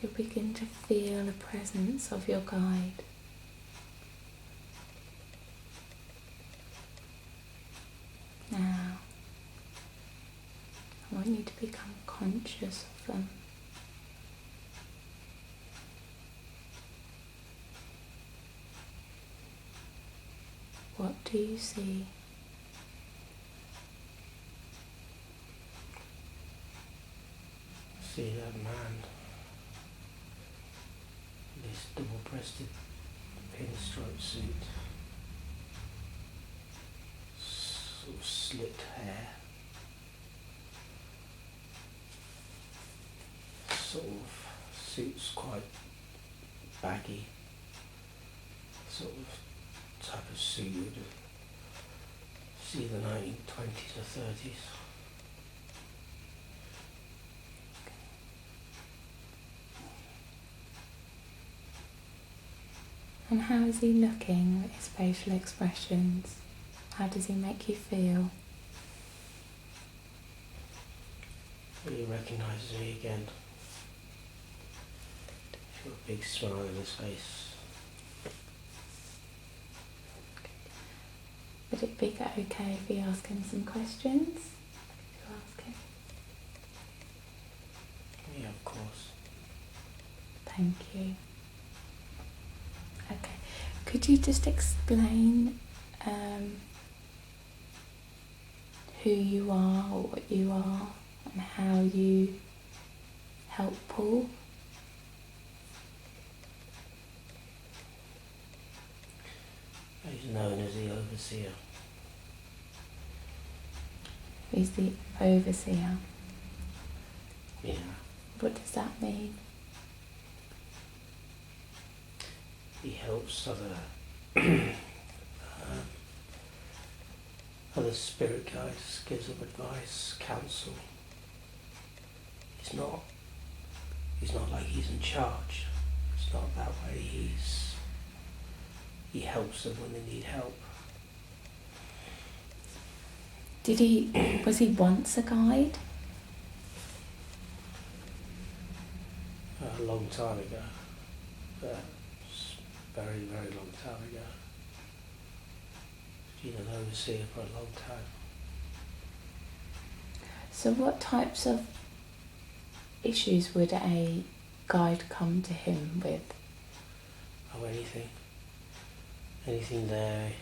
you'll begin to feel the presence of your guide. Now, I want you to become conscious of them. What do you see? See that man, this double-breasted pinstripe suit, sort of slicked hair, sort of suit's quite baggy, sort of type of suit you'd see in the 1920s or 30s. And how is he looking, his facial expressions? How does he make you feel? He recognises me again. He's got a big smile on his face. Would it be okay if we ask him some questions? If you ask him. Yeah, of course. Thank you. Okay. Could you just explain who you are, or what you are, and how you help Paul? He's known as the Overseer. He's the overseer. Yeah. What does that mean? He helps other spirit guides, gives them advice, counsel. He's not like he's in charge. It's not that way. He helps them when they need help. Was he once a guide? A long time ago. Very, very long time ago. He's been an overseer for a long time. So what types of issues would a guide come to him with? Oh, anything. Anything they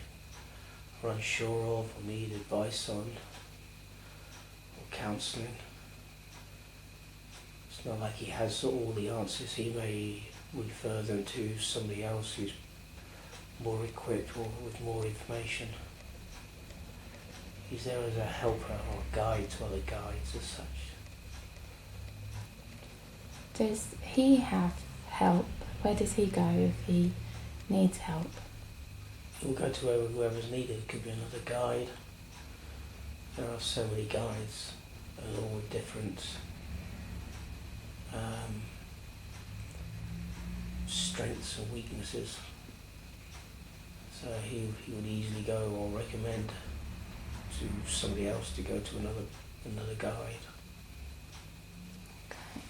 are unsure of or need advice on, or counselling. It's not like he has all the answers. He may refer them to somebody else who's more equipped or with more information. He's there as a helper or a guide to other guides as such. Does he have help? Where does he go if he needs help? He'll go to whoever's needed. It could be another guide. There are so many guides, and all with different strengths and weaknesses. So he would easily go or recommend to somebody else to go to another guide. Okay.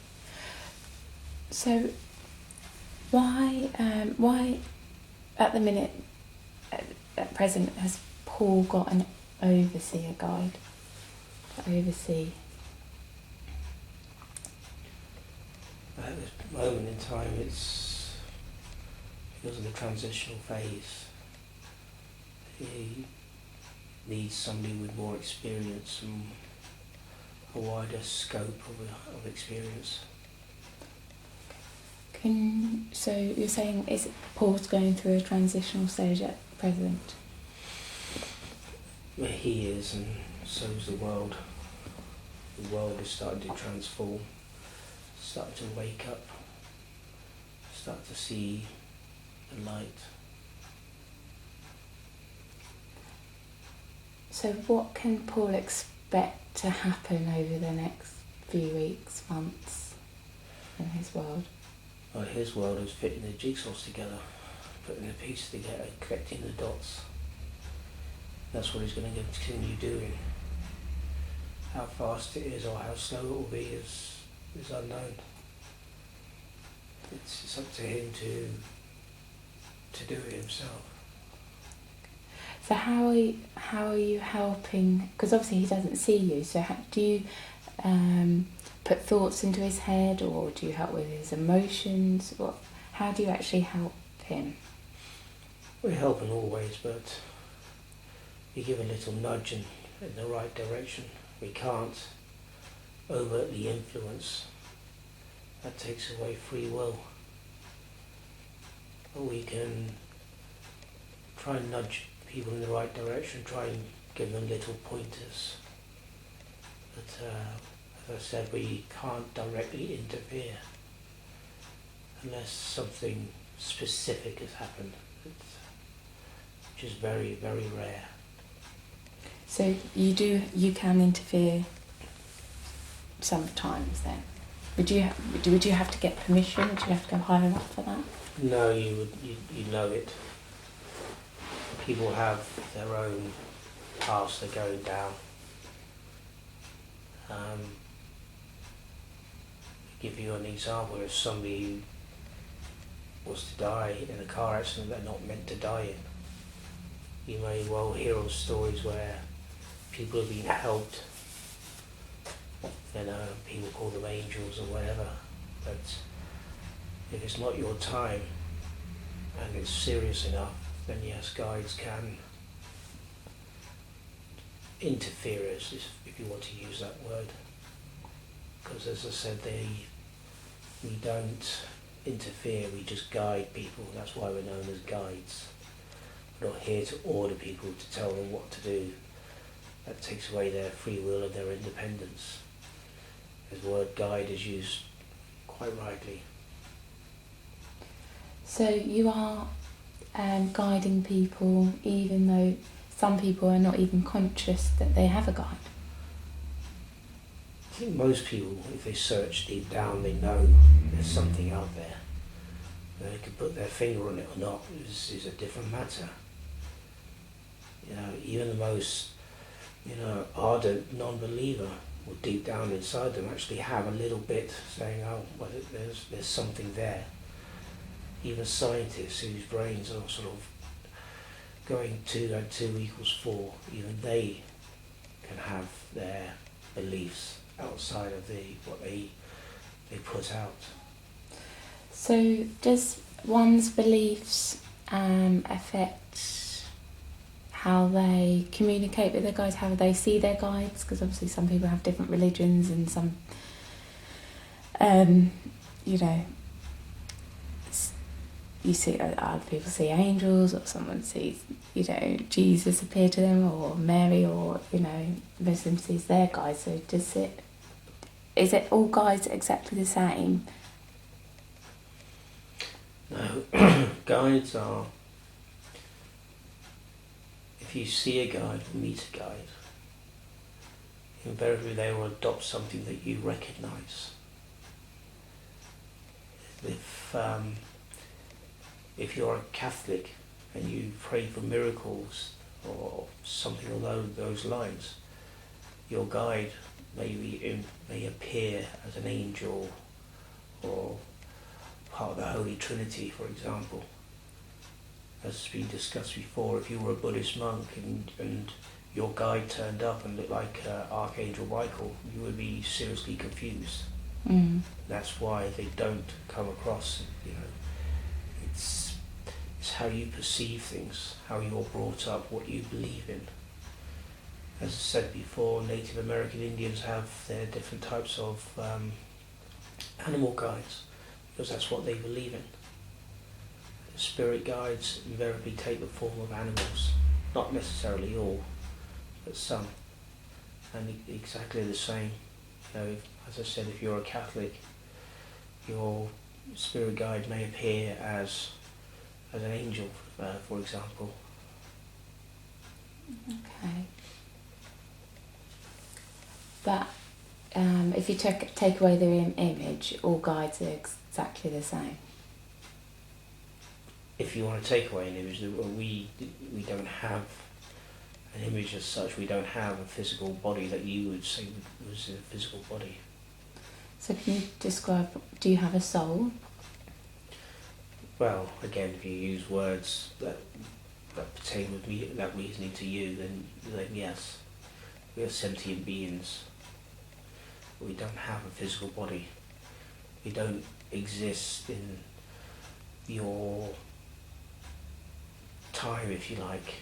So why at the minute, at present, has Paul got an overseer guide to oversee? At this moment in time, it's because of the transitional phase. He needs somebody with more experience and a wider scope of experience. So you're saying Paul's going through a transitional stage at present? Well, he is, and so is the world. The world is starting to transform, starting to wake up, start to see the light. So what can Paul expect to happen over the next few weeks, months in his world? Well, his world is fitting the jigsaws together, putting the pieces together, connecting the dots. That's what he's going to continue doing. How fast it is or how slow it will be is unknown. it's up to him to do it himself. So how are you helping? Because obviously he doesn't see you. So do you put thoughts into his head, or do you help with his emotions? How do you actually help him? We help in all ways, but we give a little nudge in the right direction. We can't overtly influence. That takes away free will. But we can try and nudge people in the right direction, try and give them little pointers. But as I said, we can't directly interfere unless something specific has happened, which is very, very rare. So you can interfere sometimes then? Would you have to get permission? Would you have to go higher up for that? No, you know it. People have their own paths they're going down. Give you an example. If somebody was to die in a car accident they're not meant to die in, you may well hear of stories where people have been helped. People call them angels or whatever. But if it's not your time and it's serious enough, then yes, guides can interfere, if you want to use that word. Because as I said, we don't interfere, we just guide people. That's why we're known as guides. We're not here to order people, to tell them what to do. That takes away their free will and their independence. The word guide is used quite rightly. So you are guiding people even though some people are not even conscious that they have a guide? I think most people, if they search deep down, they know there's something out there. They can put their finger on it or not is a different matter. Even the most ardent non-believer will deep down inside them actually have a little bit saying, oh, well, there's something there. Even scientists whose brains are sort of going 2 and 2 equals 4, even they can have their beliefs outside of what they put out. So does one's beliefs affect how they communicate with their guides, how they see their guides? Because obviously some people have different religions and some, you see other people see angels, or someone sees, Jesus appear to them, or Mary, or, Muslim sees their guides. So is it all guides exactly the same? No, guides are, if you see a guide or meet a guide, invariably they will adopt something that you recognise. If you're a Catholic and you pray for miracles or something along those lines, your guide may appear as an angel or part of the Holy Trinity, for example. As has been discussed before, if you were a Buddhist monk and your guide turned up and looked like Archangel Michael, you would be seriously confused. Mm. That's why they don't come across, It's how you perceive things, how you're brought up, what you believe in. As I said before, Native American Indians have their different types of animal guides, because that's what they believe in. Spirit guides invariably take the form of animals, not necessarily all, but some. And exactly the same. As I said, if you're a Catholic, your spirit guide may appear as an angel, for example. Okay. But if you take away the image, all guides are exactly the same. If you want to take away an image, we don't have an image as such. We don't have a physical body that you would say was a physical body. So can you describe, do you have a soul? Well, again, if you use words that pertain with me, that reasoning to you, then yes, we are sentient beings. We don't have a physical body. We don't exist in your time, if you like.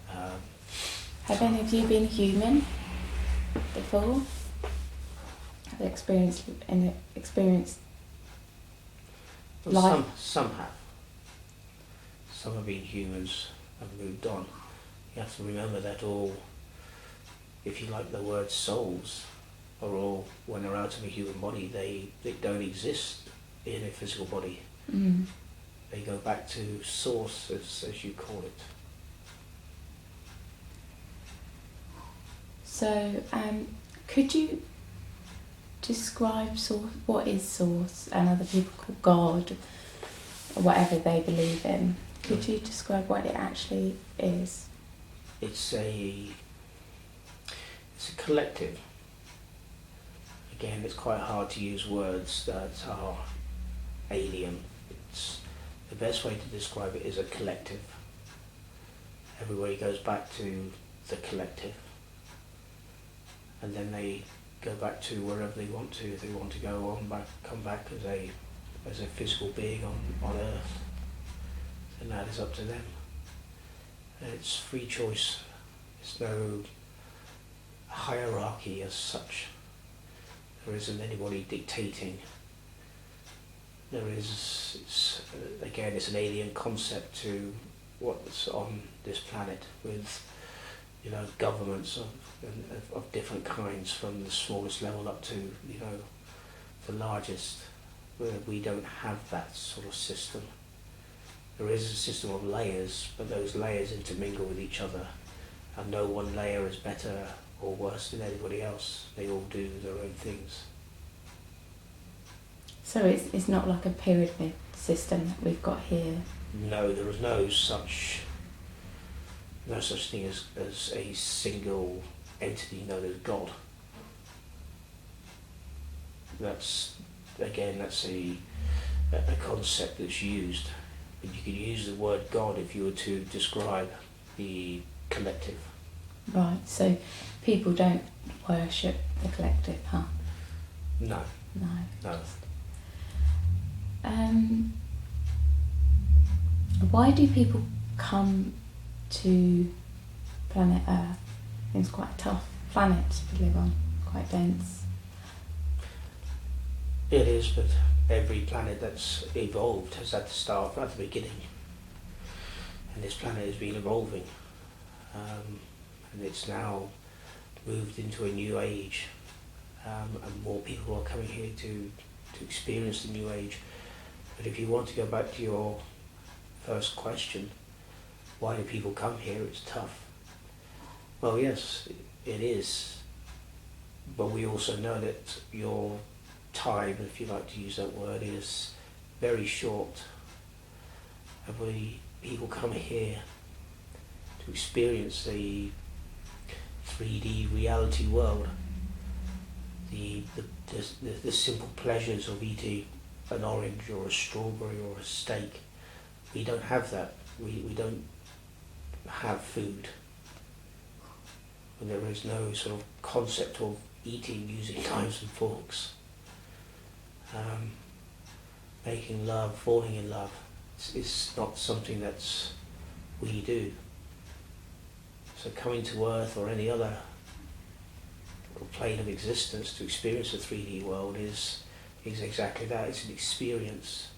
Have any of you been human before? Have you experienced Well, life? some have. Some have been humans and moved on. You have to remember that all, if you like the word souls, are all, when they're out of a human body, they don't exist in a physical body. Mm. They go back to source, as you call it. So, could you describe source? What is source? And other people call God, or whatever they believe in. Could you describe what it actually is? It's a collective. Again, it's quite hard to use words that are alien. The best way to describe it is a collective. Everybody goes back to the collective, and then they go back to wherever they want to. If they want to come back as a physical being on Earth, then that is up to them. And it's free choice. There's no hierarchy as such. There isn't anybody dictating. It's an alien concept to what's on this planet, with governments of different kinds, from the smallest level up to the largest. Where we don't have that sort of system. There is a system of layers, but those layers intermingle with each other, and no one layer is better or worse than anybody else. They all do their own things. So it's not like a pyramid system that we've got here. No, there is no such thing as a single entity known as God. That's a concept that's used. But you could use the word God if you were to describe the collective. Right, so people don't worship the collective, huh? No. No. Why do people come to planet Earth? It's quite a tough planet to live on, quite dense. It is, but every planet that's evolved has had to start at the beginning. And this planet has been evolving. And it's now moved into a new age. And more people are coming here to experience the new age. But if you want to go back to your first question, why do people come here? It's tough. Well, yes, it is. But we also know that your time, if you like to use that word, is very short. People come here to experience the 3D reality world, the simple pleasures of eating an orange or a strawberry or a steak. We don't have that. We don't have food. And there is no sort of concept of eating using knives and forks. Making love, falling in love, it's not something that's we do. So coming to Earth or any other plane of existence to experience the 3D world is exactly that. It's an experience.